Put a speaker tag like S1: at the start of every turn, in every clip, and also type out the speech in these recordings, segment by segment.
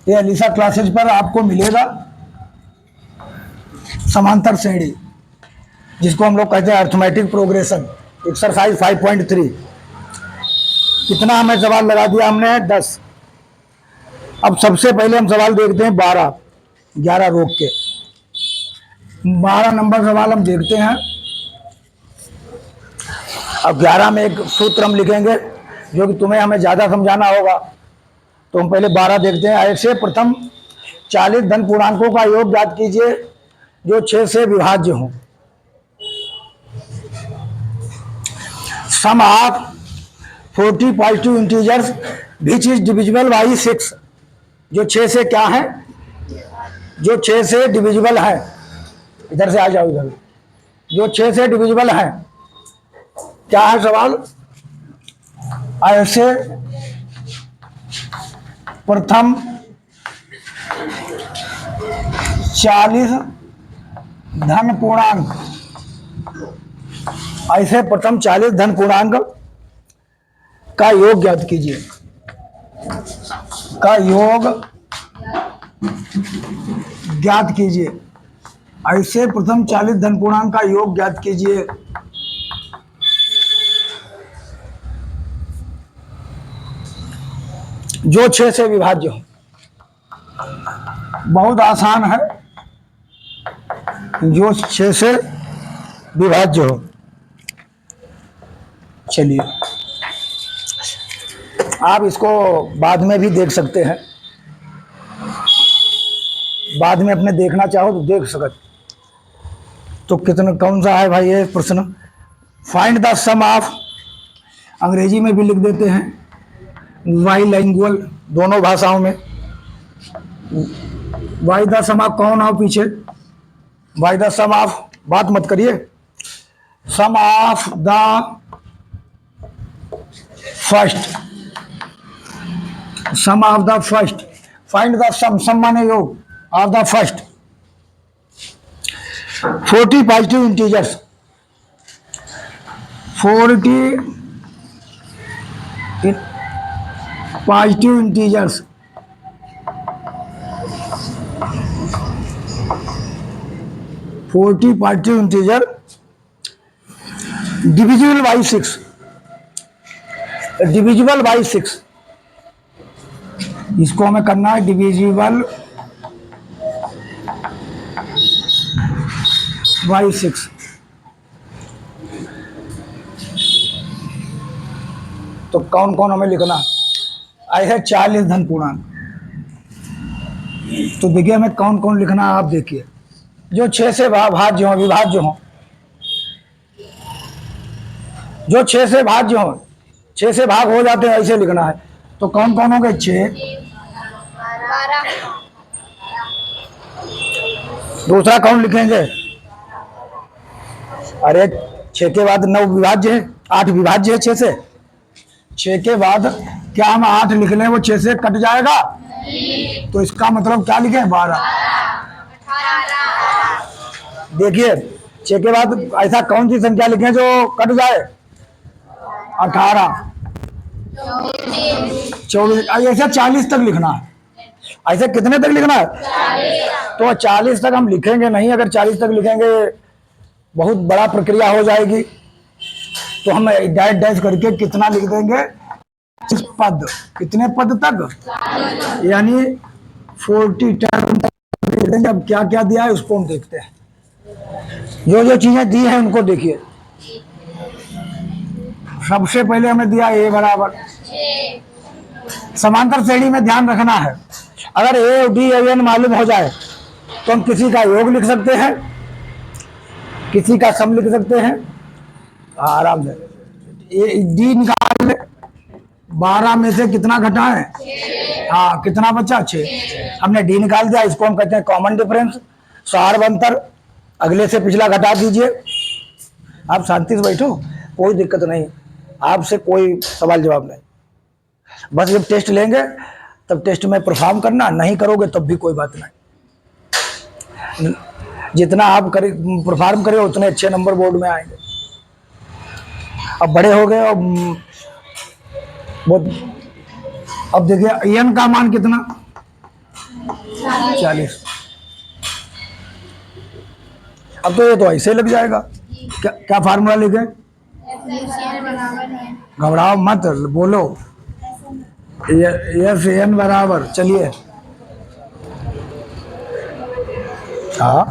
S1: ये Elisa classes पर आपको मिलेगा समांतर श्रेणी, जिसको हम लोग कहते हैं अर्थमेटिक प्रोग्रेशन, एक्सरसाइज 5.3। कितना हमें सवाल लगा दिया हमने? 10। अब सबसे पहले हम सवाल देखते हैं 12, 11 रोक के 12 नंबर सवाल हम देखते हैं। अब 11 में एक सूत्र हम लिखेंगे जो कि तुम्हें हमें ज़्यादा समझाना होगा, तो हम पहले 12 देखते हैं। ऐसे प्रथम 40 धन पूर्णांकों का योग ज्ञात कीजिए जो 6 से विभाज्य हों। Sum of 40 positive integers which is divisible by 6, जो 6 से क्या है? जो 6 से डिविजिबल है। इधर से आ जाओ, इधर। जो 6 से डिविजिबल है, क्या है सवाल? ऐसे प्रथम 40 धन पूर्णांक, ऐसे प्रथम 40 धन पूर्णांक का योग ज्ञात कीजिए, का योग ज्ञात कीजिए। ऐसे प्रथम 40 धन पूर्णांक का योग ज्ञात कीजिए। जो 6 से विभाज्य हो। बहुत आसान है, जो 6 से विभाज्य हो। चलिए, आप इसको बाद में भी देख सकते हैं, बाद में अपने देखना चाहो तो देख सकते। तो कितना, कौन सा है भाई ये प्रश्न? फाइंड द सम ऑफ, अंग्रेजी में भी लिख देते हैं, बाइलिंगुअल, दोनों भाषाओं में। बाय द सम ऑफ, कौन आओ पीछे? बाय द सम ऑफ, बात मत करिए। Sum of the first, sum of the first, find the sum माने योग, of the first 40 positive integers, 40 positive integers, positive integer divisible by 6, divisible by 6, इसको हमें करना है डिविजिबल बाई 6। तो कौन कौन हमें लिखना? ऐसे 40 धन पूर्णांक। तो देखिए हमें कौन कौन लिखना है, आप देखिए। जो 6 से भाज्य हो, विभाज्य हो, जो 6 से भाज्य हो, 6 से भाग हो जाते हैं, ऐसे लिखना है। तो कौन कौन हो गए? 6, दूसरा कौन लिखेंगे? अरे 6 के बाद 9 विभाज्य है, 8 विभाज्य है 6 से। 6 के बाद क्या हम 8 लिख लें, वो 6 से कट जाएगा? तो इसका मतलब क्या लिखें? 12। देखिए 6 के बाद ऐसा कौन सी संख्या लिखें जो कट जाए? 18, 24, ऐसा 40 तक लिखना है। ऐसे कितने तक लिखना है? 40। तो 40 तक हम लिखेंगे नहीं। अगर 40 तक लिखेंगे बहुत बड़ा प्रक्रिया हो जाएगी। तो हम डैश डैश करके कितना लिख देंगे? 40 पद। कितने पद तक? यानी 40 टर्म तक लिख देंगे। अब क्या क्या दिया है उसको हम देखते हैं। जो जो चीजें दी हैं उनको देखिए। सबसे पहले हमें दिया ए बराबर, समांतर श्रेणी में ध्यान रखना है, अगर ए डी एन मालूम हो जाए तो हम किसी का योग लिख सकते हैं, किसी का सम लिख सकते हैं आराम से। ए डी निकाल ले, 12 में से कितना घटा है? हाँ, कितना बचा? 6। हमने डी निकाल दिया। इसको हम कहते हैं कॉमन डिफरेंस, सार अंतर। अगले से पिछला घटा दीजिए। आप शांति से बैठो, कोई दिक्कत नहीं, आपसे कोई सवाल जवाब नहीं। बस जब टेस्ट लेंगे तब टेस्ट में परफॉर्म करना, नहीं करोगे तब भी कोई बात नहीं। जितना आप करे परफॉर्म करें उतने अच्छे नंबर बोर्ड में आएंगे। अब बड़े हो गए, अब देखिए एन का मान कितना? 40। अब तो ये तो ऐसे लग जाएगा। क्या क्या फार्मूला लिखे? घबराओ मत, बोलो। एफ एन बराबर, चलिए। हाँ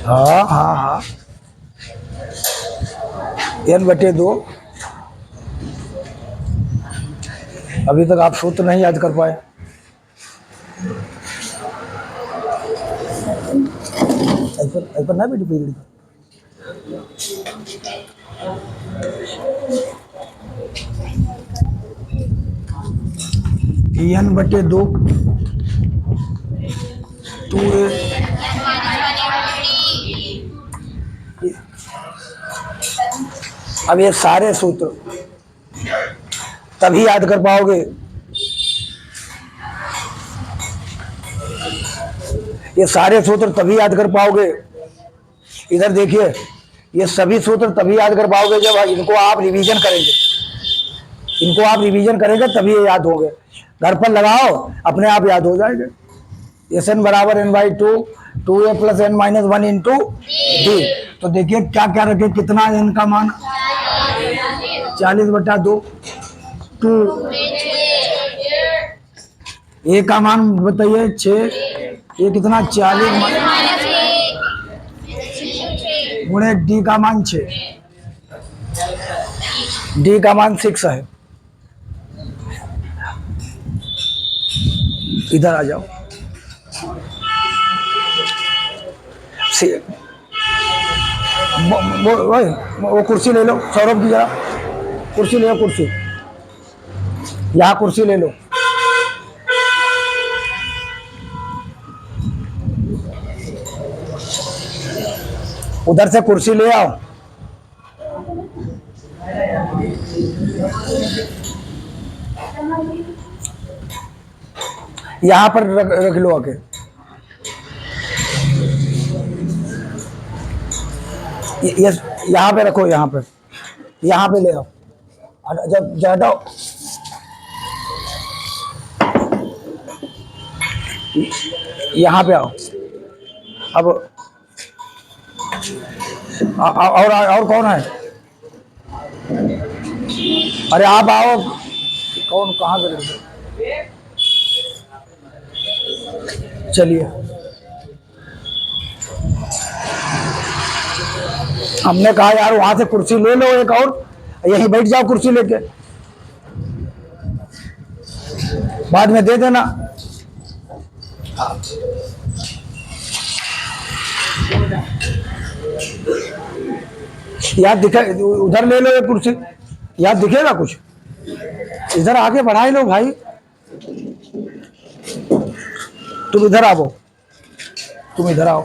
S1: हाँ हाँ हाँ, n/2। अभी तक आप सूत्र नहीं याद कर पाए। ऐसा ना बेटी पीरियड n/2 2a। अब ये सारे सूत्र तभी याद कर पाओगे, ये सारे सूत्र तभी याद कर पाओगे। इधर देखिए, ये सभी सूत्र तभी याद कर पाओगे जब इनको आप रिवीजन करेंगे। इनको आप रिवीजन करेंगे तभी ये याद होंगे। घर पर लगाओ, अपने आप याद हो जाएंगे। एस एन बराबर n/2 2a + n-1 into D. तो देखिए क्या क्या रखे, कितना n का मान 40/2। 2 a का मान बताइए 6। ये कितना 40 गुणे डी का मान 6। डी का मान 6 है। इधर आ जाओ। वो कुर्सी ले लो सौरभ की, जरा कुर्सी ले लो, कुर्सी यहाँ कुर्सी ले लो। उधर से कुर्सी ले आओ। यहाँ पर रख लो आके। ये यहाँ पे रखो, यहाँ पे ले आओ। जब ज्यादा यहाँ पे आओ। अब और कौन है? अरे आप आओ। कौन कहाँ पे? चलिए, हमने कहा यार वहां से कुर्सी ले लो एक और, यहीं बैठ जाओ कुर्सी लेके, बाद में दे देना। याद दिखे, उधर ले लो एक कुर्सी, याद दिखेगा कुछ। इधर आगे बढ़ा लो भाई, तुम इधर आओ, तुम इधर आओ।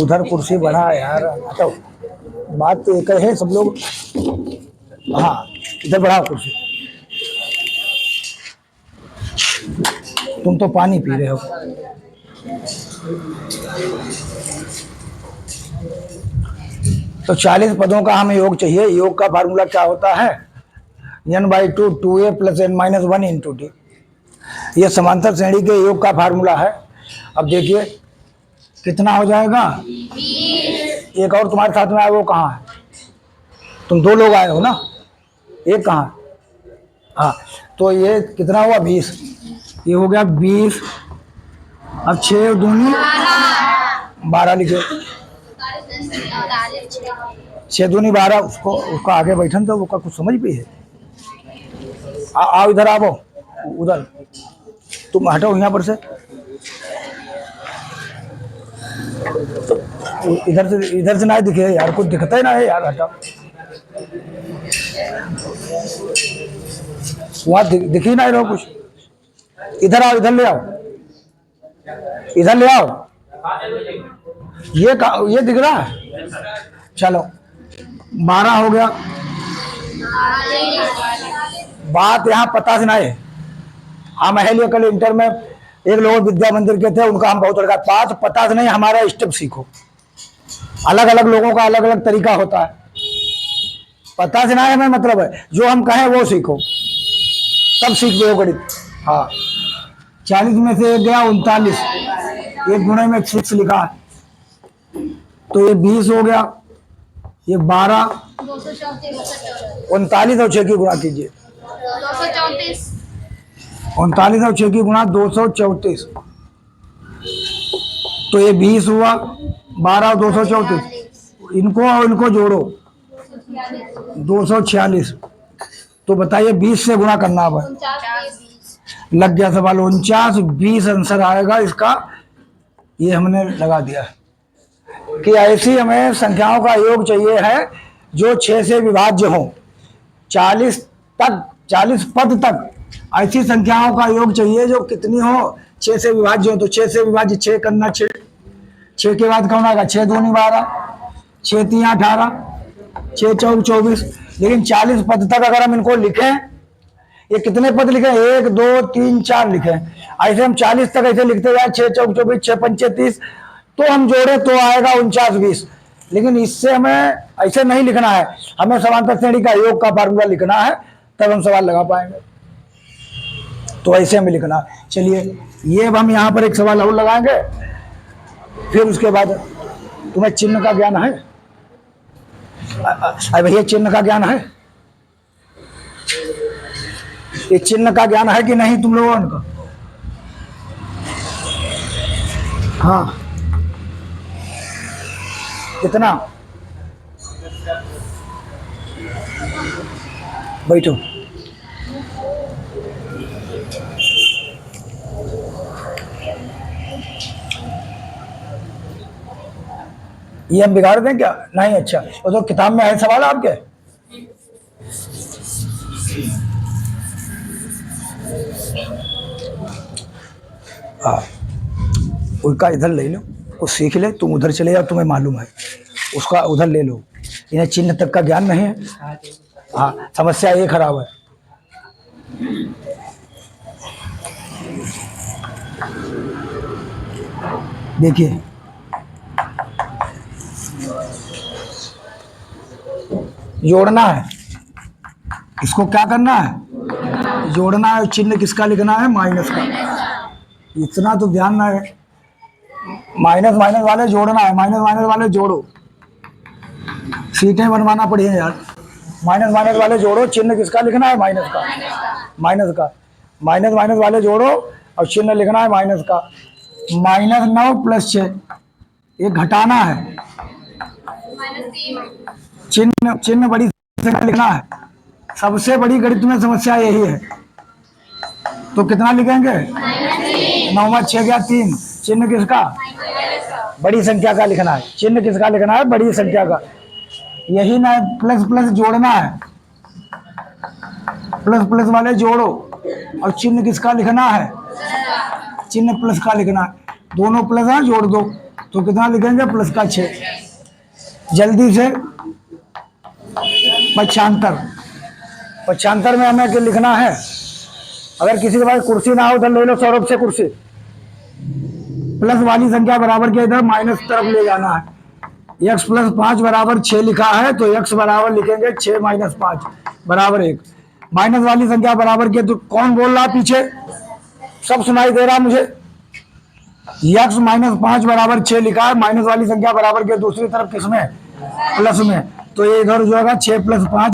S1: उधर कुर्सी बढ़ा यार, हटो। बात तो एक है, सब लोग। हाँ, इधर बढ़ाओ कुर्सी। तुम तो पानी पी रहे हो। तो 40 पदों का हमें योग चाहिए। योग का फार्मूला क्या होता है? n/2 2a + n-1 into D. ये समांतर श्रेणी के योग का फार्मूला है। अब देखिए कितना हो जाएगा। एक और तुम्हारे साथ में आया, वो कहाँ है? तुम 2 लोग आए हो ना, एक कहाँ? हाँ, तो ये कितना हुआ? 20। ये हो गया 20। अब 6 दूनी 12 लिखे। 6 दूनी 12। उसको आगे बैठन तो उसका कुछ समझ भी है। आओ इधर आओ, उधर तुम हटो यहाँ पर से। इधर से ना दिखे यार, कुछ दिखता ही ना है यार, हटाओ। वहाँ दिख ही ना रहो कुछ। इधर आओ, इधर ले आओ, इधर ले आओ। ये दिख रहा है। चलो 12 हो गया। बात यहाँ पता से ना है। हम अहलिया कल इंटर में एक लोग विद्या मंदिर के थे, उनका हम बहुत लगा। बात पता से नहीं, हमारा स्टेप सीखो। अलग अलग लोगों का अलग अलग तरीका होता है। पता से ना है, हमें मतलब है जो हम कहें वो सीखो, तब सीखते हो गणित। हाँ, 40 में से एक गया 39, एक गुणे में 6 लिखा है, तो ये 20 हो गया, ये 12, 39 और 6 की गुणा कीजिए, 39 और 6 की गुणा 234, तो ये 20 हुआ, 12 और 234, इनको और इनको जोड़ो 246, तो बताइए 20 से गुणा करना है। लग गया सवाल, 49, 20 आंसर आएगा इसका। ये हमने लगा दिया कि ऐसी हमें संख्याओं का योग चाहिए है जो 6 से विभाज्य हो, 40 तक, 40 पद तक ऐसी संख्याओं का योग चाहिए जो कितनी हो, 6 से विभाज्य हो। तो 6 से विभाज्य 6 करना, 6 के बाद कौन आएगा, 6 दूनी 12, 6 तीन 18, 6 चौक 24। लेकिन 40 पद तक अगर हम इनको लिखें, ये कितने पद लिखे, 1 2 3 4 लिखे, ऐसे हम 40 तक ऐसे लिखते जाए, 6 चौक 24, 6 पंचे 30, तो हम जोड़े तो आएगा 49 20। लेकिन इससे हमें ऐसे नहीं लिखना है, हमें समांतर श्रेणी का योग का फार्मूला लिखना है, तब हम सवाल लगा पाएंगे। तो ऐसे हमें लिखना है। चलिए, ये अब हम यहाँ पर एक सवाल और लगाएंगे, फिर उसके बाद तुम्हें चिन्ह का ज्ञान है? अरे भैया, चिन्ह का ज्ञान है? ये चिन्ह का ज्ञान है कि नहीं तुम लोगों को? हाँ, कितना? बैठो। ये हम बिगाड़ दें क्या? नहीं, अच्छा, वो तो किताब में है सवाल आपके। हाँ, उसका इधर ले लो, वो सीख ले, तुम उधर चले जाओ, तुम्हें मालूम है, उसका उधर ले लो। इन्हें चिन्ह तक का ज्ञान नहीं है। हाँ, समस्या ये खराब है। देखिए, जोड़ना है, इसको क्या करना है, जोड़ना है। चिन्ह किसका लिखना है, माइनस का। इतना तो ध्यान ना है, माइनस माइनस वाले जोड़ना है, माइनस माइनस वाले जोड़ो, सीटें बनवाना पड़ी है यार। माइनस माइनस वाले जोड़ो, चिन्ह किसका लिखना है, माइनस का, माइनस का। माइनस माइनस वाले जोड़ो और चिन्ह लिखना है माइनस का। -9 + 6, ये घटाना है, चिन्ह चिन्ह बड़ी संख्या लिखना है। सबसे बड़ी गणित में समस्या यही है। तो कितना लिखेंगे, 9 + 6 गया 3, चिन्ह किसका, बड़ी संख्या का लिखना है। चिन्ह किसका लिखना है, बड़ी संख्या का। यही ना, प्लस प्लस जोड़ना है, प्लस प्लस वाले जोड़ो और चिन्ह किसका लिखना है, चिन्ह प्लस का लिखना है। दोनों प्लस है, जोड़ दो, तो कितना लिखेंगे, प्लस का 6। जल्दी से 75, 75 में हमें क्या लिखना है। अगर किसी के पास कुर्सी ना हो तो ले लो सौरभ से कुर्सी। प्लस वाली संख्या बराबर के इधर माइनस तरफ ले जाना है। x + 5 = 6 लिखा है, तो x बराबर लिखेंगे 6 - 5 = 1। माइनस वाली संख्या बराबर के, तो कौन बोल रहा पीछे, सब सुनाई दे रहा मुझे। x - 5 = 6 लिखा है, माइनस वाली संख्या बराबर के दूसरी तरफ किसमें, प्लस में, तो ये इधर जो होगा 6 + 5